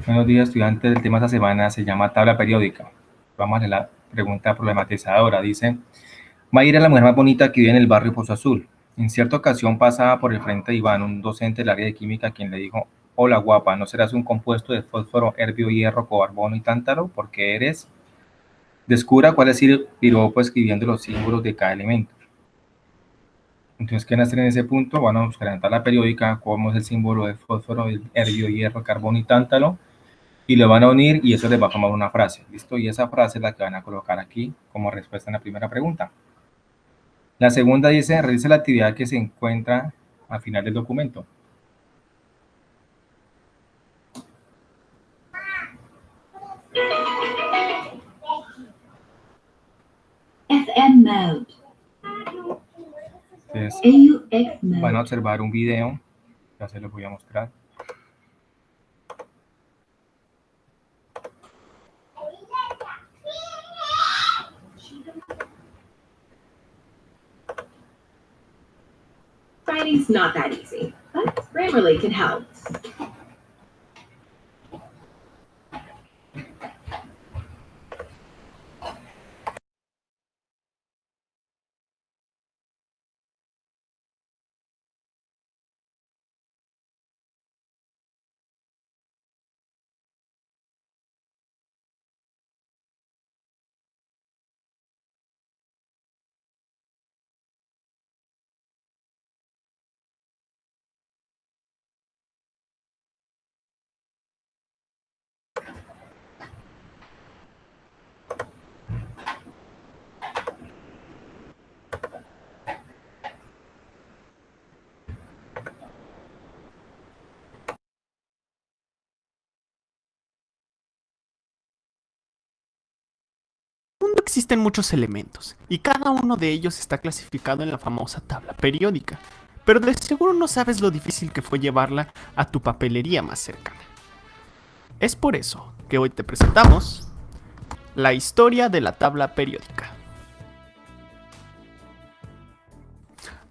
Buenos días, estudiantes. El tema de esta semana se llama tabla periódica. Vamos a leer la pregunta problematizadora. Dice, Mayra es la mujer más bonita que vive en el barrio Pozo Azul. En cierta ocasión pasaba por el frente de Iván, un docente del área de química, quien le dijo, hola guapa, ¿no serás un compuesto de fósforo, herbio, hierro, cobarbono y tántalo? Porque eres... Descubra cuál es el piropo escribiendo los símbolos de cada elemento. Entonces, ¿qué hacer en ese punto? Bueno, vamos a la tabla periódica, cómo es el símbolo de fósforo, herbio, hierro, carbono y tántalo, y lo van a unir y eso les va a formar una frase, ¿listo? Y esa frase es la que van a colocar aquí como respuesta en la primera pregunta. La segunda dice, realice la actividad que se encuentra al final del documento. FM mode. Entonces, AUX van a mode. observar un video, ya se los voy a mostrar. Writing's not that easy, but Grammarly can help. mundo existen muchos elementos, y cada uno de ellos está clasificado en la famosa tabla periódica, pero de seguro no sabes lo difícil que fue llevarla a tu papelería más cercana. Es por eso que hoy te presentamos la historia de la tabla periódica.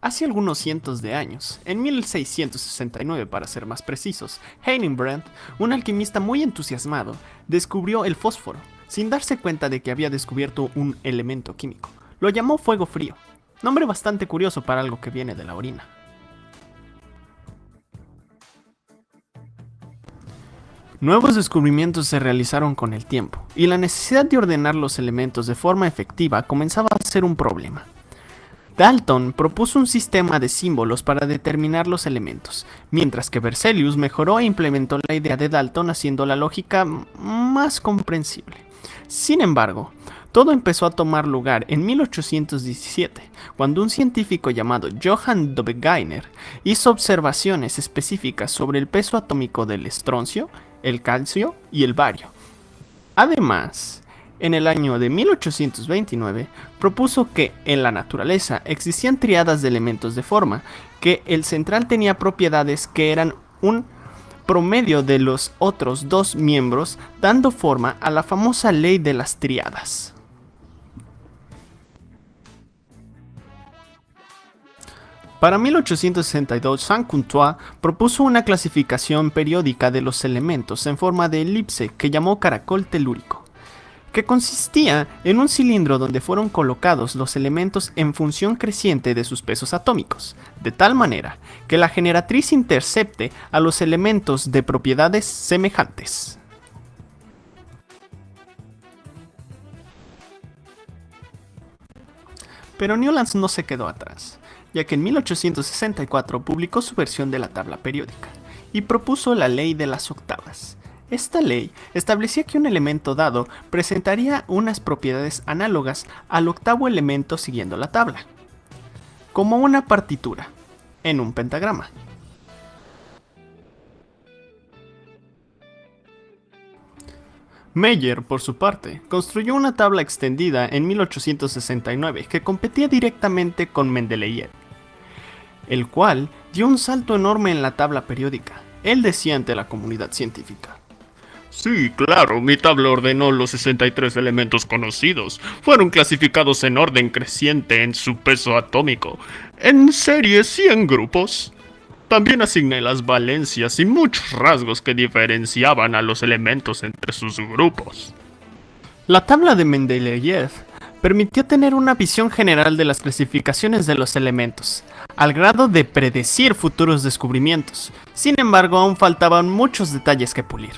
Hace algunos cientos de años, en 1669 para ser más precisos, Hillenbrand, un alquimista muy entusiasmado, descubrió el fósforo, sin darse cuenta de que había descubierto un elemento químico. Lo llamó fuego frío, nombre bastante curioso para algo que viene de la orina. Nuevos descubrimientos se realizaron con el tiempo, y la necesidad de ordenar los elementos de forma efectiva comenzaba a ser un problema. Dalton propuso un sistema de símbolos para determinar los elementos, mientras que Berzelius mejoró e implementó la idea de Dalton haciendo la lógica más comprensible. Sin embargo, todo empezó a tomar lugar en 1817, cuando un científico llamado Johann Dobegeiner hizo observaciones específicas sobre el peso atómico del estroncio, el calcio y el bario. Además, en el año de 1829, propuso que en la naturaleza existían triadas de elementos de forma, que el central tenía propiedades que eran un promedio de los otros dos miembros, dando forma a la famosa ley de las triadas. Para 1862, Saint-Courtois propuso una clasificación periódica de los elementos en forma de elipse que llamó caracol telúrico, que consistía en un cilindro donde fueron colocados los elementos en función creciente de sus pesos atómicos, de tal manera que la generatriz intercepte a los elementos de propiedades semejantes. Pero Newlands no se quedó atrás, ya que en 1864 publicó su versión de la tabla periódica y propuso la ley de las octavas. Esta ley establecía que un elemento dado presentaría unas propiedades análogas al octavo elemento siguiendo la tabla, como una partitura, en un pentagrama. Meyer, por su parte, construyó una tabla extendida en 1869 que competía directamente con Mendeleev, el cual dio un salto enorme en la tabla periódica. Él decía ante la comunidad científica: Sí, claro, mi tabla ordenó los 63 elementos conocidos. Fueron clasificados en orden creciente en su peso atómico, en series y en grupos. También asigné las valencias y muchos rasgos que diferenciaban a los elementos entre sus grupos. La tabla de Mendeleev permitió tener una visión general de las clasificaciones de los elementos, al grado de predecir futuros descubrimientos. Sin embargo, aún faltaban muchos detalles que pulir.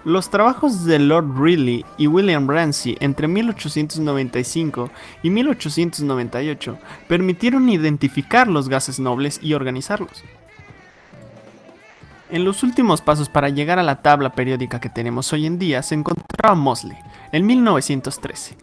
Los trabajos de Lord Rayleigh y William Ramsay entre 1895 y 1898 permitieron identificar los gases nobles y organizarlos. En los últimos pasos para llegar a la tabla periódica que tenemos hoy en día se encontraba Moseley, en 1913.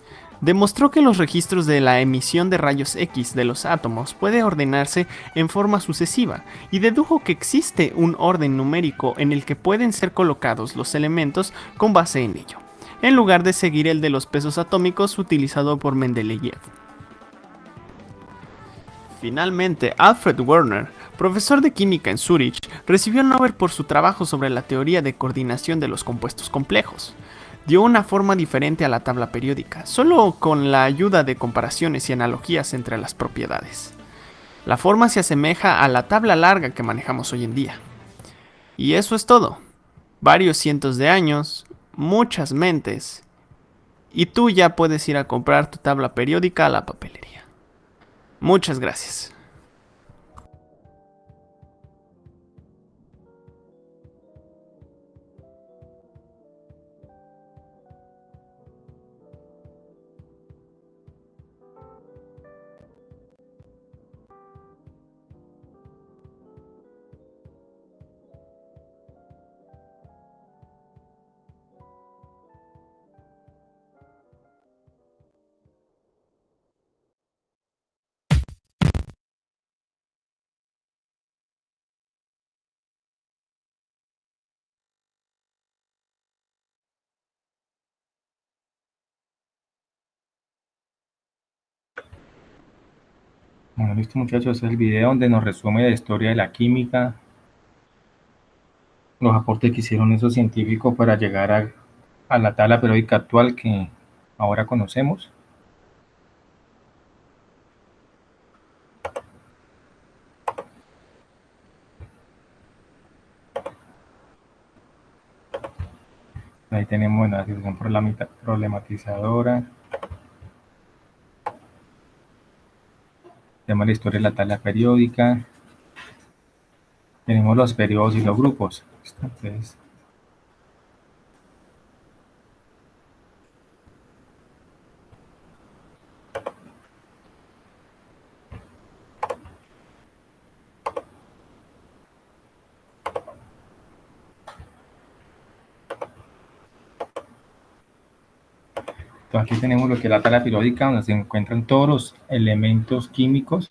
Demostró que los registros de la emisión de rayos X de los átomos puede ordenarse en forma sucesiva y dedujo que existe un orden numérico en el que pueden ser colocados los elementos con base en ello, en lugar de seguir el de los pesos atómicos utilizado por Mendeleev. Finalmente, Alfred Werner, profesor de química en Zúrich, recibió el Nobel por su trabajo sobre la teoría de coordinación de los compuestos complejos. Dio una forma diferente a la tabla periódica, solo con la ayuda de comparaciones y analogías entre las propiedades. La forma se asemeja a la tabla larga que manejamos hoy en día. Y eso es todo. Varios cientos de años, muchas mentes, y tú ya puedes ir a comprar tu tabla periódica a la papelería. Muchas gracias. Bueno, listo muchachos, es el video donde nos resume la historia de la química, los aportes que hicieron esos científicos para llegar a la tabla periódica actual que ahora conocemos. Ahí tenemos la situación problematizadora. Tenemos la historia de la tabla periódica. Tenemos los periodos y los grupos. Entonces, aquí tenemos lo que es la tabla periódica, donde se encuentran todos los elementos químicos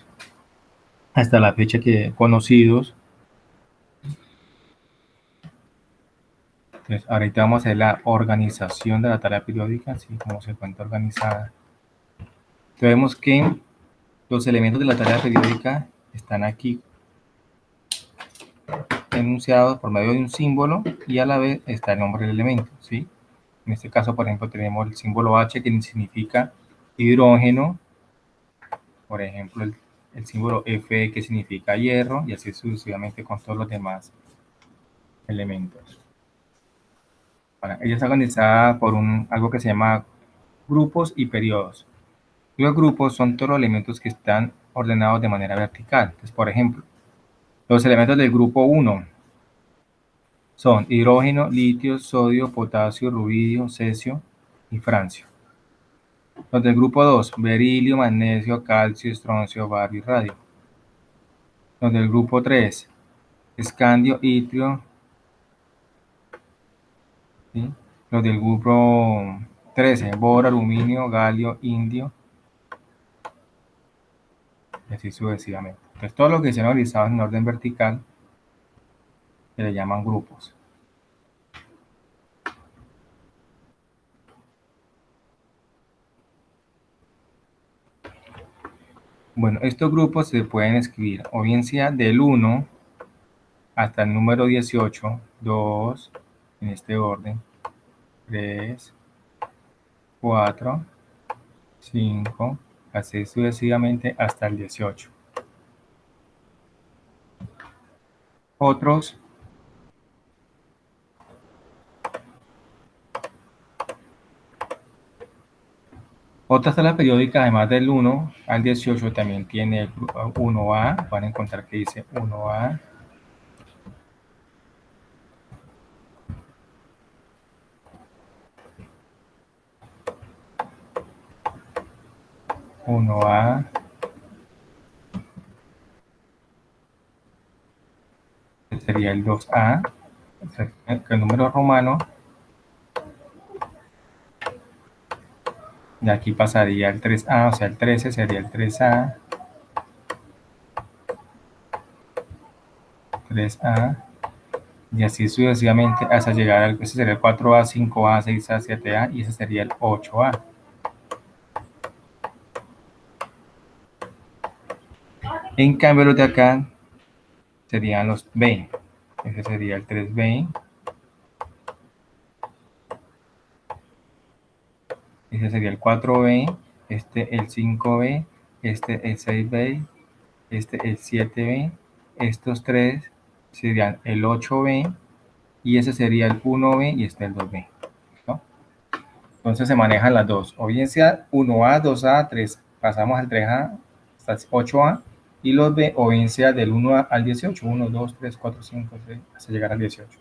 hasta la fecha que conocidos. Entonces, ahorita vamos a hacer la organización de la tabla periódica, así como se encuentra organizada. Entonces, vemos que los elementos de la tabla periódica están aquí enunciados por medio de un símbolo y a la vez está el nombre del elemento, ¿sí? En este caso, por ejemplo, tenemos el símbolo H que significa hidrógeno, por ejemplo, el símbolo Fe que significa hierro, y así sucesivamente con todos los demás elementos. Bueno, ella está organizada por algo que se llama grupos y periodos. Los grupos son todos los elementos que están ordenados de manera vertical. Entonces, por ejemplo, los elementos del grupo 1 son hidrógeno, litio, sodio, potasio, rubidio, cesio y francio. Los del grupo 2, berilio, magnesio, calcio, estroncio, bario y radio. Los del grupo 3, escandio, itrio. ¿Sí? Los del grupo 13, boro, aluminio, galio, indio. Y así sucesivamente. Entonces, todos los que se han organizado en orden vertical se le llaman grupos. Bueno, estos grupos se pueden escribir o bien sea del 1 hasta el número 18, 2, en este orden, 3, 4, 5, así sucesivamente hasta el 18. Otros, otra tabla periódica, además del 1 al 18, también tiene el 1A. Van a encontrar que dice 1A. 1A. Sería el 2A, el número romano. De aquí pasaría el 3A, o sea, el 13 sería el 3A. 3A. Y así sucesivamente hasta llegar al, ese sería el 4A, 5A, 6A, 7A, y ese sería el 8A. En cambio, los de acá serían los B. Ese sería el 3B. Ese sería el 4B. Este el 5B. Este el 6B. Este el 7B. Estos tres serían el 8B. Y ese sería el 1B y este el 2B. ¿No? Entonces se manejan las dos. O bien sea 1A, 2A, 3. Pasamos al 3A hasta 8A. Y los B, o bien sea del 1 al 18. 1, 2, 3, 4, 5, 6, hasta llegar al 18.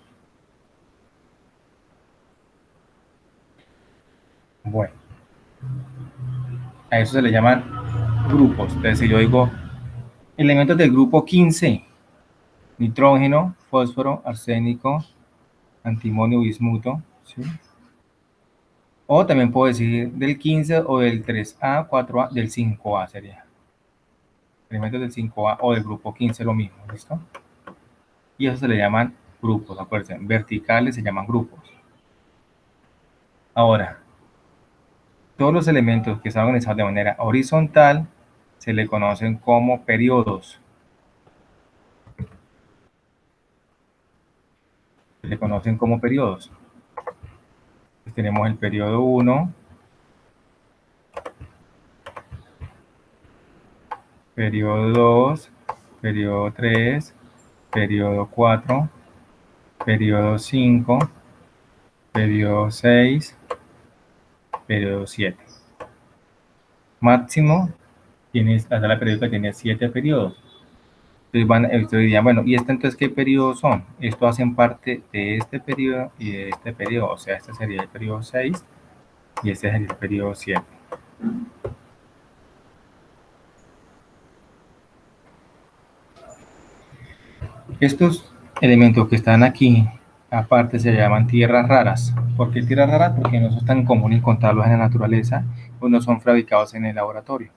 Bueno, a eso se le llaman grupos. Entonces, si yo digo elementos del grupo 15, nitrógeno, fósforo, arsénico, antimonio, bismuto, ¿sí? O también puedo decir del 15 o del 3A, 4A, del 5A sería. Elementos del 5A o del grupo 15, lo mismo, ¿listo? Y eso se le llaman grupos, acuérdense, verticales se llaman grupos. Ahora, todos los elementos que están organizados de manera horizontal se le conocen como periodos. Se le conocen como periodos. Pues tenemos el periodo 1, periodo 2, periodo 3, periodo 4, periodo 5, periodo 6, periodo 7. Máximo, hasta la periódica tiene 7 periodos. Entonces dirían, bueno, ¿y este entonces qué periodos son? Estos hacen parte de este periodo y de este periodo. O sea, este sería el periodo 6 y este es el periodo 7. Estos elementos que están aquí, aparte, se llaman tierras raras. ¿Por qué tierras raras? Porque no son tan comunes encontrarlos en la naturaleza o no son fabricados en el laboratorio.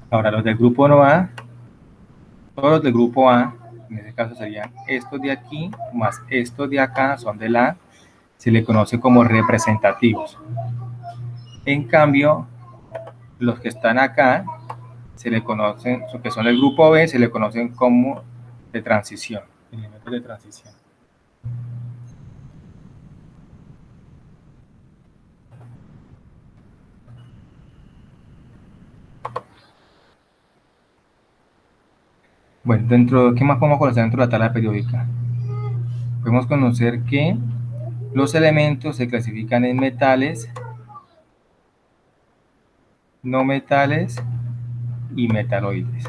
Ahora, los del grupo 1A, todos los del grupo A, en este caso serían estos de aquí más estos de acá, son de la, se le conoce como representativos. En cambio, los que están acá, se le conocen, que son del grupo B, se le conocen como de transición, elementos de transición. Bueno, ¿qué más podemos conocer dentro de la tabla periódica? Podemos conocer que los elementos se clasifican en metales, no metales y metaloides.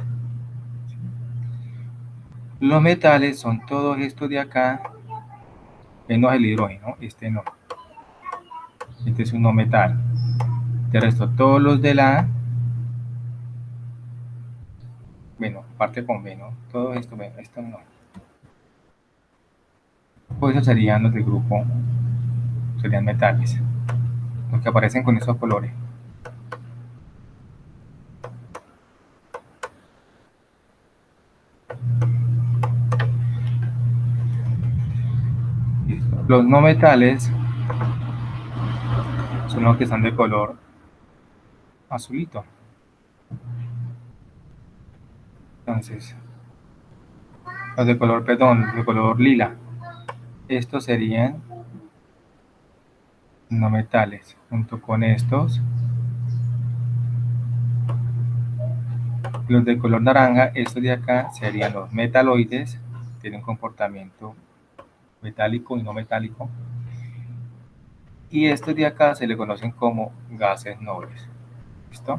Los metales son todos estos de acá, menos el hidrógeno, este no. Este es un no metal. De resto, todos los de la, bueno, parte con B, ¿no? Todo esto, bueno, esto no. Pues eso serían los del grupo, serían metales, los que aparecen con esos colores. Los no metales son los que están de color azulito. Entonces, los de color, perdón, de color lila. Estos serían no metales, junto con estos. Los de color naranja, estos de acá serían los metaloides, tienen un comportamiento metálico y no metálico. Y estos de acá se le conocen como gases nobles. ¿Listo?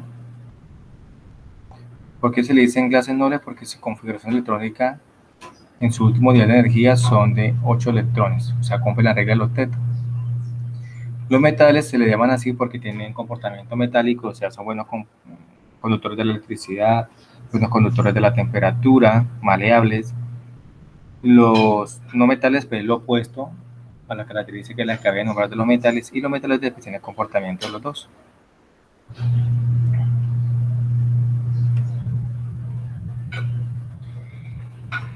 ¿Por qué se le dicen gases nobles? Porque su configuración electrónica en su último nivel de energía son de 8 electrones, o sea, cumple la regla del octeto. Los metales se le llaman así porque tienen comportamiento metálico, o sea, son buenos conductores de la electricidad, buenos conductores de la temperatura, maleables. Los no metales, pues, es lo opuesto a la característica de la que había nombrado de los metales, y los metales tienen el comportamiento de los dos.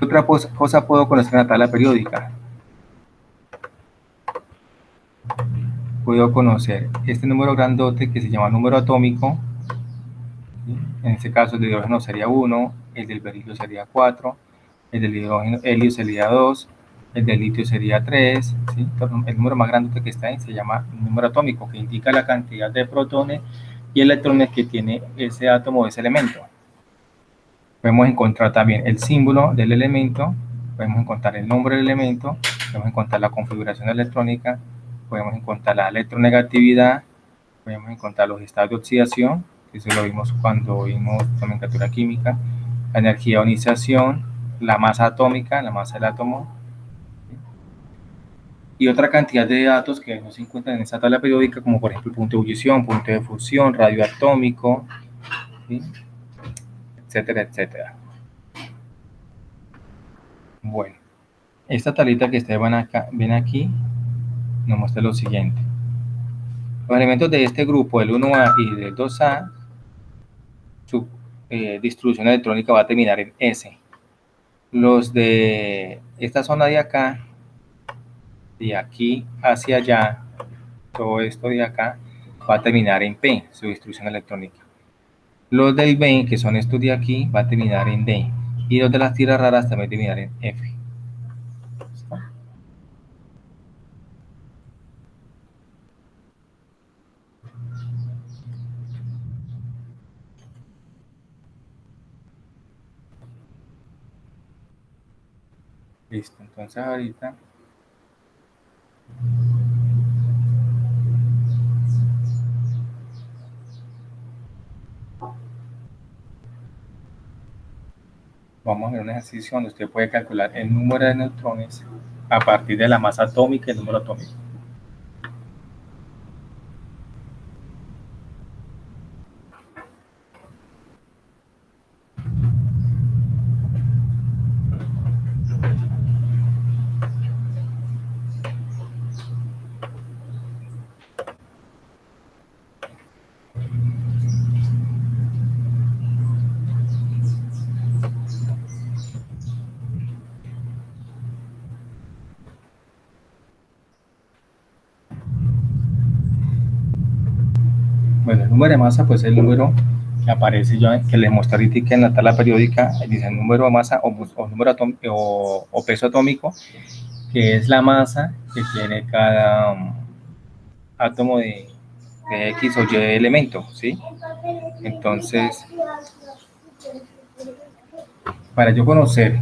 Otra cosa puedo conocer en la tabla periódica. Puedo conocer este número grandote que se llama número atómico. En este caso el de hidrógeno sería 1, el del berilio sería 4, el del hidrógeno helio sería 2, el del litio sería 3. ¿Sí? Entonces, el número más grandote que está ahí se llama número atómico, que indica la cantidad de protones y electrones que tiene ese átomo o ese elemento. Podemos encontrar también el símbolo del elemento, podemos encontrar el nombre del elemento, podemos encontrar la configuración electrónica, podemos encontrar la electronegatividad, podemos encontrar los estados de oxidación, que eso lo vimos cuando vimos nomenclatura química, la energía de ionización, la masa atómica, la masa del átomo, y otra cantidad de datos que no se encuentran en esta tabla periódica, como por ejemplo el punto de ebullición, punto de fusión, radio atómico, ¿sí? Etcétera, etcétera. Bueno, esta tablita que ustedes ven aquí nos muestra lo siguiente. Los elementos de este grupo, del 1A y del 2A, su distribución electrónica va a terminar en S. Los de esta zona de acá, de aquí hacia allá, todo esto de acá, va a terminar en P, su distribución electrónica. Los del B, que son estos de aquí, va a terminar en D. Y los de las tierras raras también terminar en F. Listo, entonces ahorita vamos a ver un ejercicio donde usted puede calcular el número de neutrones a partir de la masa atómica y el número atómico. Bueno, el número de masa, pues es el número que aparece yo, que les mostré ahorita en la tabla periódica, dice número de masa o peso atómico, que es la masa que tiene cada átomo de X o Y elemento, ¿sí? Entonces, para yo conocer,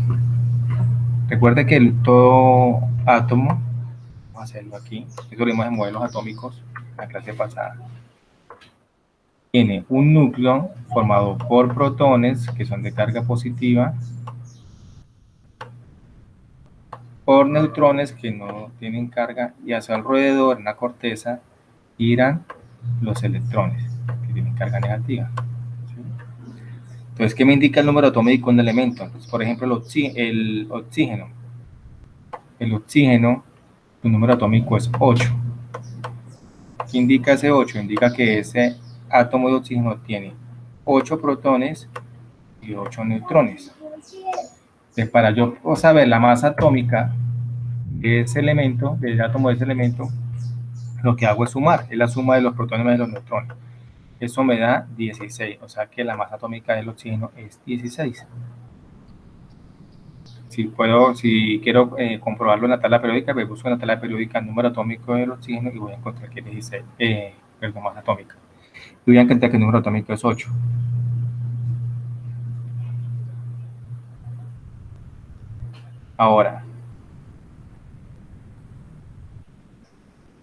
recuerde que todo átomo, vamos a hacerlo aquí, eso lo vimos en modelos atómicos, en la clase pasada, tiene un núcleo formado por protones que son de carga positiva, por neutrones que no tienen carga, y a su alrededor, en la corteza, giran los electrones que tienen carga negativa. ¿Sí? Entonces, ¿qué me indica el número atómico de un elemento? Entonces, por ejemplo, el oxígeno. El oxígeno, su número atómico es 8. ¿Qué indica ese 8? Indica que ese átomo de oxígeno tiene 8 protones y 8 neutrones. Entonces, para yo saber la masa atómica de ese elemento, del átomo de ese elemento, lo que hago es sumar, es la suma de los protones más de los neutrones. Eso me da 16, o sea que la masa atómica del oxígeno es 16. Si quiero comprobarlo en la tabla periódica, me busco en la tabla periódica el número atómico del oxígeno y voy a encontrar que es 16, masa atómica. Y voy a encontrar que el número atómico es 8. Ahora,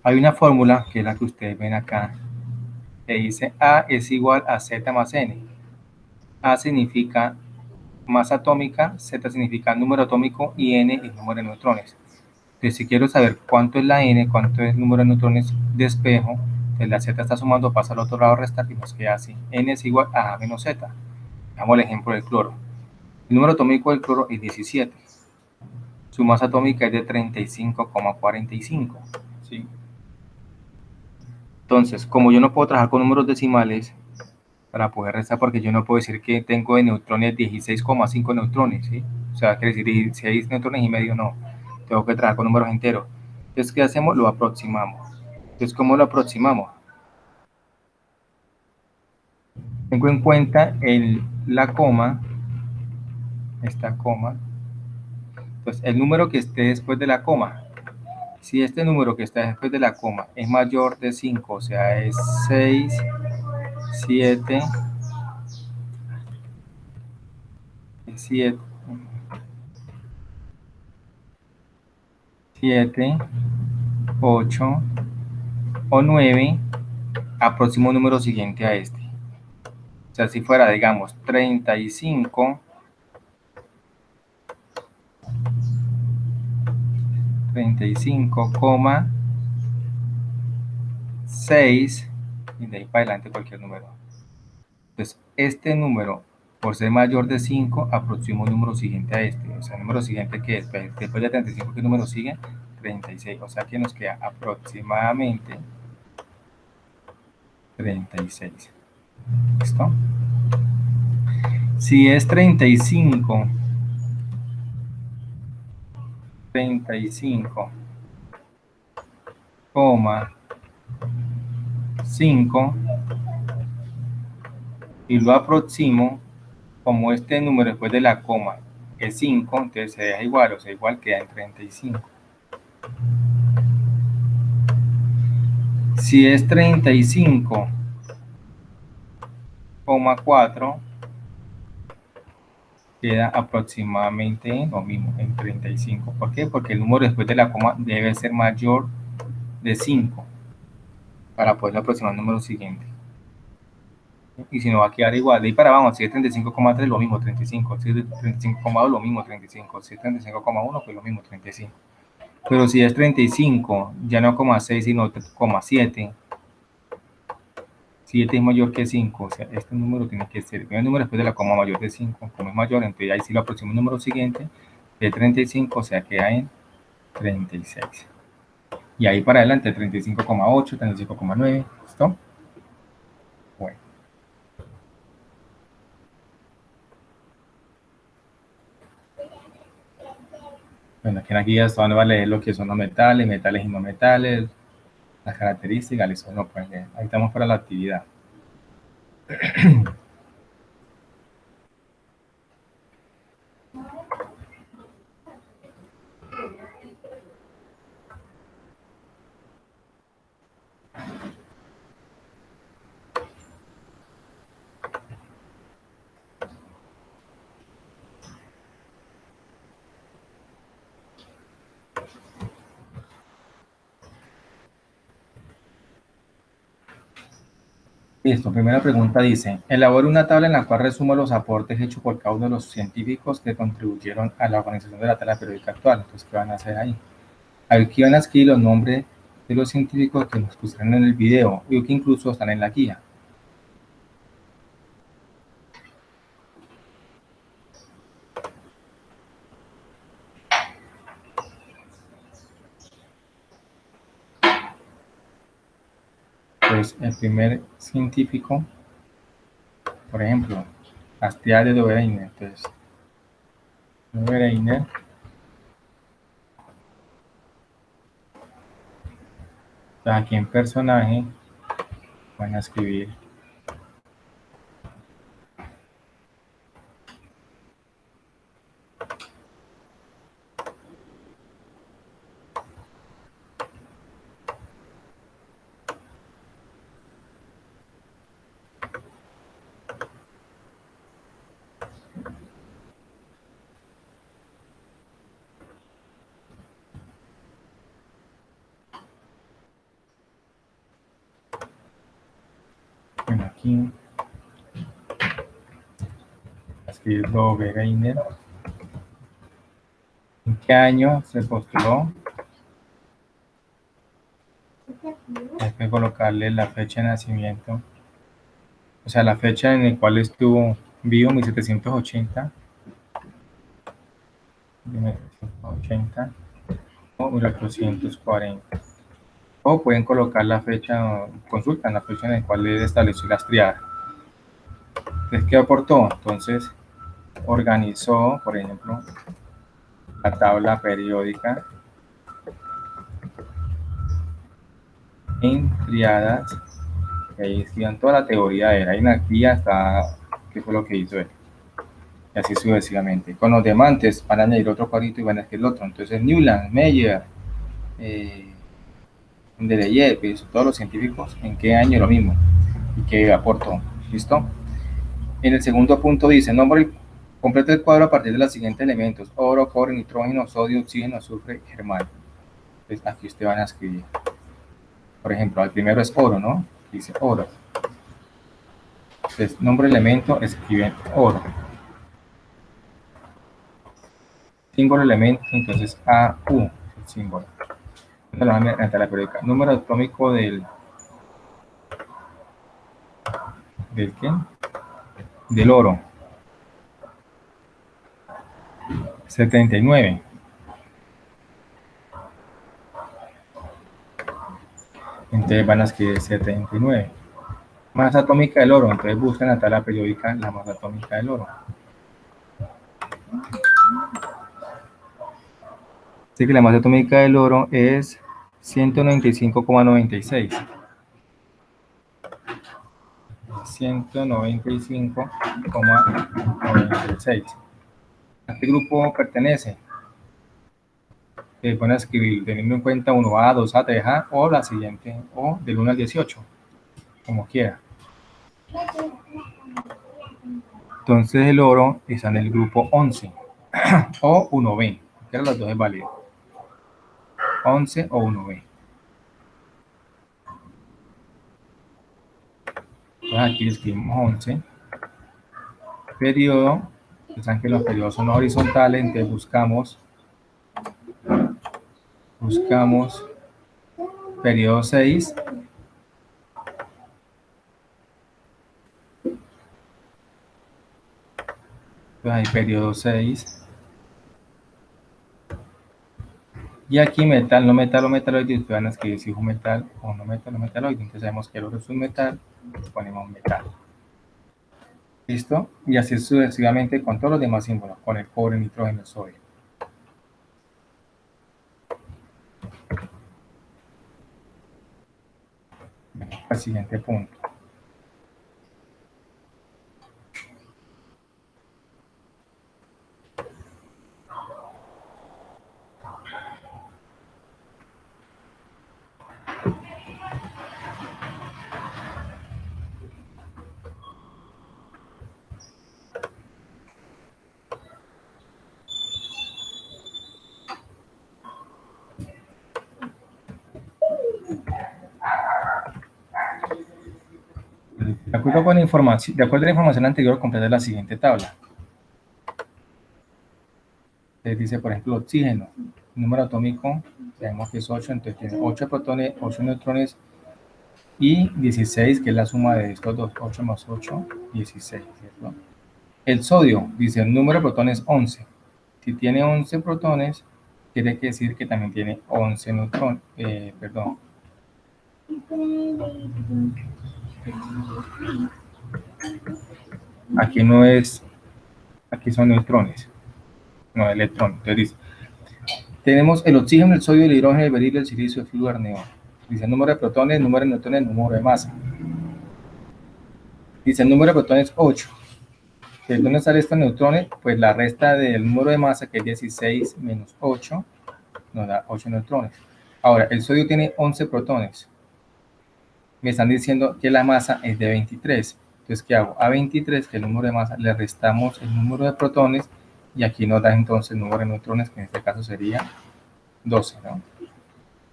hay una fórmula que es la que ustedes ven acá, que dice A es igual a Z más N. A significa masa atómica, Z significa número atómico y N es número de neutrones. Entonces, si quiero saber cuánto es la N, cuánto es el número de neutrones de espejo, entonces la Z está sumando, pasa al otro lado, restar y nos queda así. N es igual a A menos Z. Veamos el ejemplo del cloro. El número atómico del cloro es 17. Su masa atómica es de 35,45. ¿Sí? Entonces, como yo no puedo trabajar con números decimales para poder restar, porque yo no puedo decir que tengo de neutrones 16,5 neutrones, ¿sí? O sea, quiere decir 16 neutrones y medio, no. Tengo que trabajar con números enteros. Entonces, ¿qué hacemos? Lo aproximamos. Entonces, ¿cómo lo aproximamos? Tengo en cuenta la coma, esta coma. Entonces, el número que esté después de la coma. Si este número que está después de la coma es mayor de 5, o sea, es 6, 7, 7, 7, 8 o 9, aproximo un número siguiente a este. O sea, si fuera, digamos, 35, 35,6 y de ahí para adelante cualquier número. Entonces, este número, por ser mayor de 5, aproximo un número siguiente a este. O sea, el número siguiente que después de 35, ¿qué número sigue? 36. O sea, que nos queda aproximadamente 36. ¿Listo? Si es 35, 35,5 y lo aproximo, como este número después de la coma es 5, entonces se deja igual, o sea, igual queda en 35. Si es 35,4, queda aproximadamente lo mismo, en 35. ¿Por qué? Porque el número después de la coma debe ser mayor de 5 para poder aproximar el número siguiente. Y si no, va a quedar igual. De ahí para abajo, si es 35,3, lo mismo 35. Si es 35,2, lo mismo 35. Si es 35,1, pues lo mismo 35. Pero si es 35, ya no 0,6, sino 0,7. 7 es mayor que 5, o sea, este número tiene que ser, el primer número después de la coma mayor de 5, como es mayor, entonces ahí sí lo aproximo el número siguiente, de 35, o sea, queda en 36. Y ahí para adelante, 35,8, 35,9, ¿listo? Bueno. Bueno, aquí en la guía van a leer lo que son los metales, metales y no metales, las características, listo, no pueden leer. Ahí estamos para la actividad. Listo, primera pregunta dice, elabora una tabla en la cual resumo los aportes hechos por cada uno de los científicos que contribuyeron a la organización de la tabla periódica actual. Entonces, ¿qué van a hacer ahí? Aquí van a escribir los nombres de los científicos que nos pusieron en el video y que incluso están en la guía. Entonces, el primer científico, por ejemplo, Astiares de Obereiner. Entonces, Obereiner, aquí en personaje van a escribir Bueno, aquí escribir Dove Gainer. ¿En qué año se postuló? Hay que colocarle la fecha de nacimiento, o sea, la fecha en la cual estuvo vivo, 1780, 1780 o 1840. O pueden colocar la fecha, consultan la fecha en la cual él estableció las triadas. Entonces, ¿qué aportó? Entonces, organizó, por ejemplo, la tabla periódica en triadas, y ahí escriban toda la teoría de él. Ahí aquí hasta qué fue lo que hizo él. Y así sucesivamente. Con los demantes van a añadir otro cuadrito y van a escribir el otro. Entonces, Newland, Meyer, Mendeléev, pues, todos los científicos, ¿en qué año lo mismo? ¿Y qué aportó? ¿Listo? En el segundo punto dice, completa el cuadro a partir de los siguientes elementos: oro, cobre, nitrógeno, sodio, oxígeno, azufre, germanio. Entonces, aquí ustedes van a escribir. Por ejemplo, el primero es oro, ¿no? Dice oro. Entonces, nombre elemento, escriben oro. Símbolo elemento, entonces AU, el símbolo. La tabla periódica. Número atómico del ¿qué? Del oro. 79. Entonces van a escribir 79. Masa atómica del oro. Entonces buscan en la tabla periódica la masa atómica del oro. Así que la masa atómica del oro es 195,96. 195,96. ¿A qué grupo pertenece? Van a escribir teniendo en cuenta 1A, 2A, 3A o la siguiente, o del 1 al 18, como quiera. Entonces el oro está en el grupo 11 o 1B, que eran las dos es válido. 11 o 1B. Entonces aquí escribimos 11. Periodo, saben que los periodos son horizontales, entonces buscamos periodo 6. Entonces hay periodo 6. Y aquí metal, no metal o metaloide, ustedes van a escribir si es un metal o no metal o metaloide. Entonces sabemos que el oro es un metal, ponemos metal. ¿Listo? Y así sucesivamente con todos los demás símbolos, con el cobre, nitrógeno, sodio. Al siguiente punto. De acuerdo con la información, de acuerdo a la información anterior, completa la siguiente tabla. Dice, por ejemplo, oxígeno, número atómico, sabemos que es 8, entonces tiene 8 protones, 8 neutrones y 16, que es la suma de estos dos, 8 más 8, 16, ¿cierto? El sodio, dice, el número de protones 11. Si tiene 11 protones, quiere decir que también tiene 11 neutrones, perdón. Aquí no es, aquí son neutrones, no electrones. Entonces dice, tenemos el oxígeno, el sodio, el hidrógeno, el berilio, el silicio, el flúor, el neón. Dice el número de protones, el número de neutrones, el número de masa. Dice el número de protones 8. ¿De dónde salen estos neutrones? Pues la resta del número de masa, que es 16 menos 8, nos da 8 neutrones. Ahora, el sodio tiene 11 protones. Me están diciendo que la masa es de 23. Entonces, ¿qué hago? A 23, que es el número de masa, le restamos el número de protones y aquí nos da entonces el número de neutrones, que en este caso sería 12, ¿no?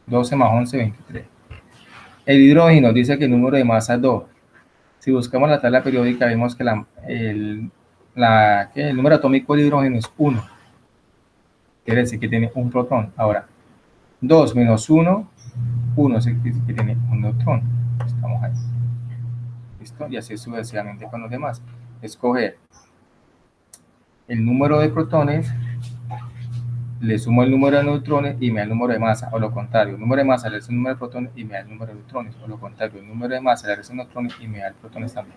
12 más 11, 23. El hidrógeno dice que el número de masa es 2. Si buscamos la tabla periódica, vemos que el número atómico de hidrógeno es 1. Quiere decir que tiene un protón. Ahora, 2 menos 1, 1 es decir que tiene un neutrón. Estamos ahí. ¿Listo? Y así sucesivamente con los demás. Escoger el número de protones, le sumo el número de neutrones y me da el número de masa, o lo contrario, el número de masa le da el número de protones y me da el número de neutrones, o lo contrario, el número de masa le da el neutrones y me da el protones también.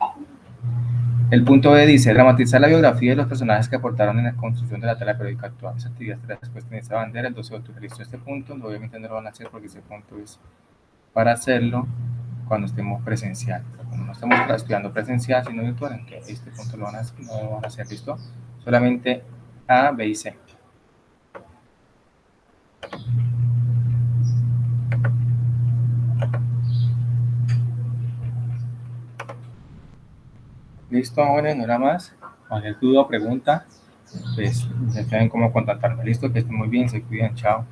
El punto B dice, dramatizar la biografía de los personajes que aportaron en la construcción de la tabla periódica actual. Esa actividad será expuesta en esta bandera el 12 de octubre. Listo, este punto, obviamente no lo van a hacer porque este punto es para hacerlo cuando estemos presencial. Cuando no estamos estudiando presencial, sino virtual, que este punto no lo van a hacer, ¿listo? Solamente A, B y C. Listo, jóvenes, no era más. Cualquier duda o pregunta, pues ya saben cómo contactarme. Listo, que estén muy bien, se cuidan, chao.